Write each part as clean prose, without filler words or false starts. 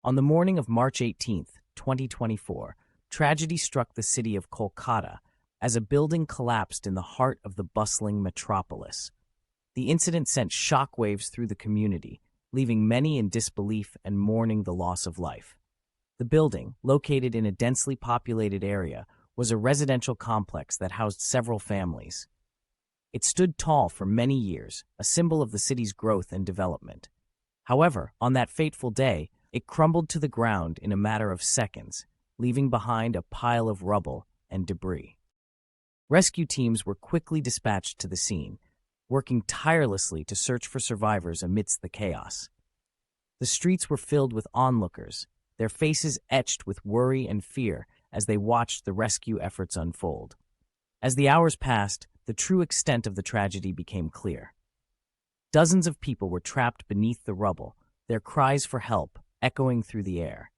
On the morning of March 18th, 2024, tragedy struck the city of Kolkata as a building collapsed in the heart of the bustling metropolis. The incident sent shockwaves through the community, leaving many in disbelief and mourning the loss of life. The building, located in a densely populated area, was a residential complex that housed several families. It stood tall for many years, a symbol of the city's growth and development. However, on that fateful day, it crumbled to the ground in a matter of seconds, leaving behind a pile of rubble and debris. Rescue teams were quickly dispatched to the scene, working tirelessly to search for survivors amidst the chaos. The streets were filled with onlookers, their faces etched with worry and fear as they watched the rescue efforts unfold. As the hours passed, the true extent of the tragedy became clear. Dozens of people were trapped beneath the rubble, their cries for help echoing through the air.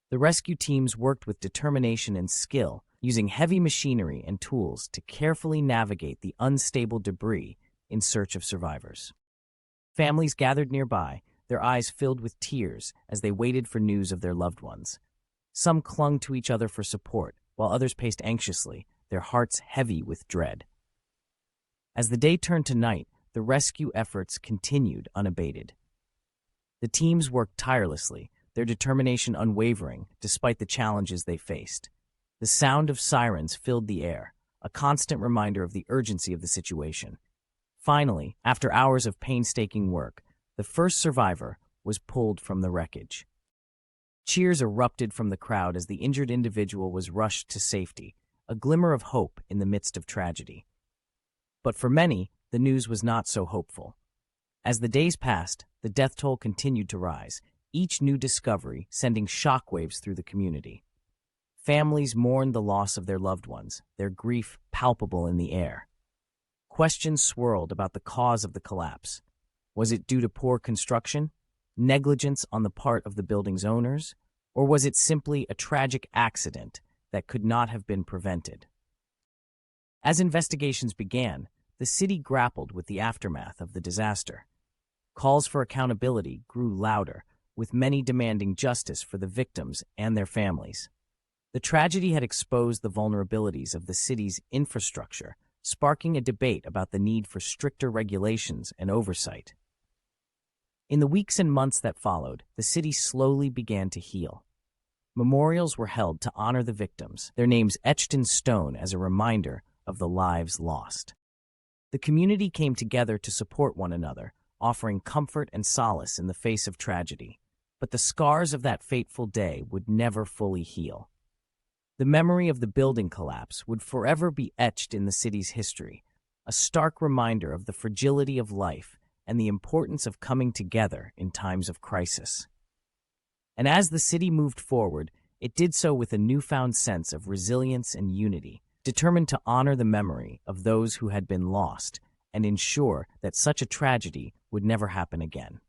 The rescue teams worked with determination and skill, using heavy machinery and tools to carefully navigate the unstable debris in search of survivors. Families gathered nearby, their eyes filled with tears as they waited for news of their loved ones. Some clung to each other for support, while others paced anxiously, their hearts heavy with dread. As the day turned to night, the rescue efforts continued unabated. The teams worked tirelessly, their determination unwavering despite the challenges they faced. The sound of sirens filled the air, a constant reminder of the urgency of the situation. Finally, after hours of painstaking work, the first survivor was pulled from the wreckage. Cheers erupted from the crowd as the injured individual was rushed to safety, a glimmer of hope in the midst of tragedy. But for many, the news was not so hopeful. As the days passed, the death toll continued to rise, each new discovery sending shockwaves through the community. Families mourned the loss of their loved ones, their grief palpable in the air. Questions swirled about the cause of the collapse. Was it due to poor construction, negligence on the part of the building's owners, or was it simply a tragic accident that could not have been prevented? As investigations began, the city grappled with the aftermath of the disaster. Calls for accountability grew louder, with many demanding justice for the victims and their families. The tragedy had exposed the vulnerabilities of the city's infrastructure, sparking a debate about the need for stricter regulations and oversight. In the weeks and months that followed, the city slowly began to heal. Memorials were held to honor the victims, their names etched in stone as a reminder of the lives lost. The community came together to support one another, offering comfort and solace in the face of tragedy. But the scars of that fateful day would never fully heal. The memory of the building collapse would forever be etched in the city's history, a stark reminder of the fragility of life and the importance of coming together in times of crisis. And as the city moved forward, it did so with a newfound sense of resilience and unity, determined to honor the memory of those who had been lost and ensure that such a tragedy would never happen again.